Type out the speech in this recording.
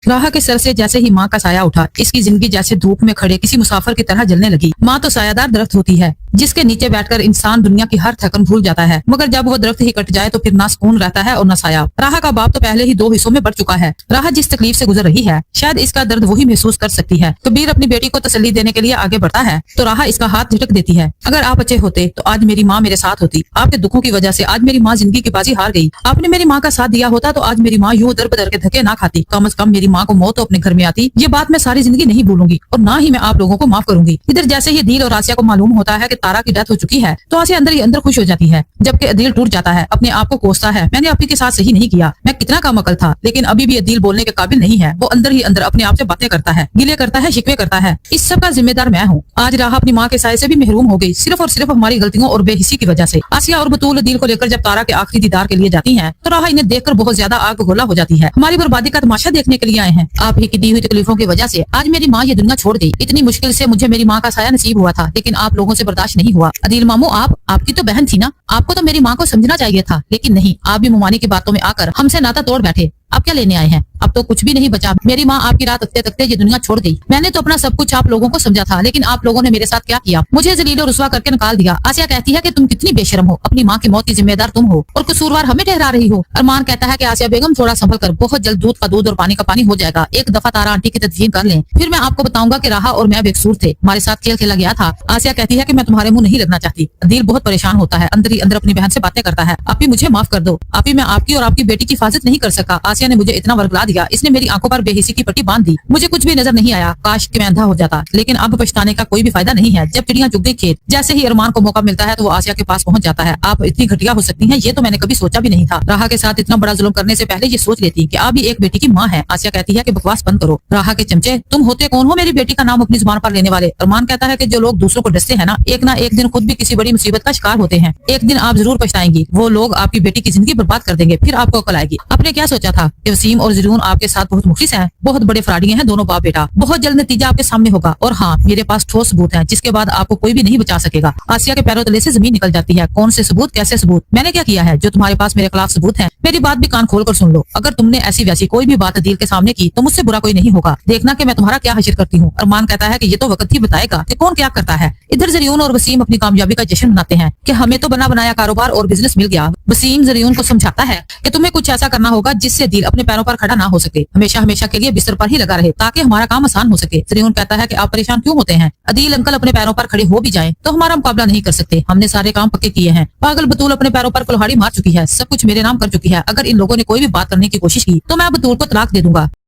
राहा के सर से जैसे ही माँ का साया उठा, इसकी जिंदगी जैसे धूप में खड़े किसी मुसाफिर की तरह जलने लगी। माँ तो सायादार दरख्त होती है जिसके नीचे बैठकर इंसान दुनिया की हर थकन भूल जाता है, मगर जब वो दरख्त ही कट जाए तो फिर ना सुकून रहता है और ना साया। राहा का बाप तो पहले ही 2 हिस्सों में बढ़ चुका है। राहा जिस तकलीफ से गुजर रही है, शायद इसका दर्द वही महसूस कर सकती है। कबीर अपनी बेटी को तसल्ली देने के लिए आगे बढ़ता है तो राहा इसका हाथ झटक देती है। अगर आप अच्छे होते तो आज मेरी माँ मेरे साथ होती। आपके दुखों की वजह से आज मेरी माँ जिंदगी की बाजी हार गई। आपने मेरी माँ का साथ दिया होता तो आज मेरी माँ यूं दर बदर के धक्के ना खाती। कम से कम मेरी माँ को मौत तो अपने घर में आती। ये बात मैं सारी जिंदगी नहीं भूलूंगी और ना ही मैं आप लोगों को माफ करूंगी। इधर जैसे ही अदील और आसिया को मालूम होता है कि तारा की डेथ हो चुकी है तो आसिया अंदर ही अंदर खुश हो जाती है, जबकि अदील टूट जाता है। अपने आप को कोसता है, मैंने आपी के साथ सही नहीं किया, मैं कितना कम अकल था। लेकिन अभी भी अदील बोलने के काबिल नहीं है। वो अंदर ही अंदर अपने आप से बातें करता है, गिले करता है, शिकवे करता है। इस सब का जिम्मेदार मैं हूँ। आज राहा अपनी माँ के साय से भी महरूम हो गई, सिर्फ और सिर्फ हमारी गलतियों और बेहिसी की वजह से। आसिया और बतूल अदील को लेकर जब तारा के आखिरी दीदार के लिए जाती है तो राहा इन्हें देखकर बहुत ज्यादा आग गोला हो जाती है। हमारी बर्बादी का तमाशा देखने के लिए आए हैं। आप ही की दी हुई तकलीफों की वजह से आज मेरी माँ ये दुनिया छोड़ गई। इतनी मुश्किल से मुझे मेरी माँ का साया नसीब हुआ था, लेकिन आप लोगों से बर्दाश्त नहीं हुआ। अदील मामू, आपकी तो बहन थी ना, आपको तो मेरी माँ को समझना चाहिए था। लेकिन नहीं, आप भी मुमानी की बातों में आकर हमसे नाता तोड़ बैठे। आप क्या लेने आए हैं? अब तो कुछ भी नहीं बचा। मेरी माँ आपकी रात तकते तकते ये दुनिया छोड़ गई। मैंने तो अपना सब कुछ आप लोगों को समझा था, लेकिन आप लोगों ने मेरे साथ क्या किया? मुझे जलील और रुसवा करके निकाल दिया। आसिया कहती है कि तुम कितनी बेशरम हो, अपनी माँ की मौत की जिम्मेदार तुम हो और कसूरवार हमें ठहरा रही हो। अरमान कहता है कि आसिया बेगम थोड़ा संभल कर, बहुत जल्द दूध का दूध और पानी का पानी हो जाएगा। एक दफा तारा आंटी की तदफीन कर लें, फिर मैं आपको बताऊंगा कि राहा और मैं बेकसूर थे, हमारे साथ खेल खेला गया था। आसिया कहती है कि मैं तुम्हारे मुंह नहीं लगना चाहती। अदील बहुत परेशान होता है, अंदर ही अंदर अपनी बहन से बातें करता है। आपी मुझे माफ कर दो, आपी मैं आपकी और आपकी बेटी की हिफाजत नहीं कर सका। आसिया ने मुझे इतना वर्गला दिया, इसने मेरी आंखों पर बेहिसी की पट्टी बांध दी। मुझे कुछ भी नजर नहीं आया, काश कि मैं अंधा हो जाता। लेकिन अब पछताने का कोई भी फायदा नहीं है। जब चिड़ियां चुग गई खेत, जैसे ही अरमान को मौका मिलता है तो वो आसिया के पास पहुंच जाता है। आप इतनी घटिया हो सकती हैं, ये तो मैंने कभी सोचा भी नहीं था। राहा के साथ इतना बड़ा जुल्म करने से पहले ये सोच लेती कि आप भी एक बेटी की माँ है। आसिया कहती है कि बकवास बंद करो। राहा के चमचे, तुम होते कौन हो मेरी बेटी का नाम अपनी जुबान पर लेने वाले? अरमान कहता है कि जो लोग दूसरों को डसते हैं ना, एक ना एक दिन खुद भी किसी बड़ी मुसीबत का शिकार होते हैं। एक दिन आप जरूर पछताएंगी। वो लोग आपकी बेटी की जिंदगी बर्बाद कर देंगे, फिर आपको अकल आएगी। आपने क्या सोचा था कि वसीम और जरून आपके साथ बहुत मुखलिस हैं, बहुत बड़े फराडिये हैं दोनों बाप बेटा। बहुत जल्द नतीजा आपके सामने होगा। और हाँ, मेरे पास ठोस सबूत है जिसके बाद आपको कोई भी नहीं बचा सकेगा। आसिया के पैरों तले से जमीन निकल जाती है। कौन से सबूत, कैसे सबूत? मैंने क्या किया है जो तुम्हारे पास मेरे खिलाफ सबूत है? मेरी बात भी कान खोल कर सुन लो। अगर तुमने ऐसी वैसी कोई भी बात अदील के सामने की तो मुझसे बुरा कोई नहीं होगा। देखना कि मैं तुम्हारा क्या हशर करती हूँ। अरमान कहता है कि ये तो वक्त ही बताएगा कि कौन क्या करता है। इधर जरीन और वसीम अपनी कामयाबी का जश्न मनाते हैं कि हमें तो बना बनाया कारोबार और बिजनेस मिल गया। वसीम जरीन को समझाता है कि तुम्हें कुछ ऐसा करना होगा जिससे अदील अपने पैरों पर खड़ा ना हो सके, हमेशा हमेशा के लिए बिस्तर पर ही लगा रहे, ताकि हमारा काम आसान हो सके। जरीन कहता है कि आप परेशान क्यों होते हैं? अदील अंकल अपने पैरों पर खड़े हो भी जाएं तो हमारा मुकाबला नहीं कर सकते। हमने सारे काम पक्के किए हैं। पागल बतूल अपने पैरों पर कुल्हाड़ी मार चुकी है, सब कुछ मेरे नाम कर चुकी है। अगर इन लोगों ने कोई भी बात करने की कोशिश की तो मैं बतूल को तलाक दे दूंगा।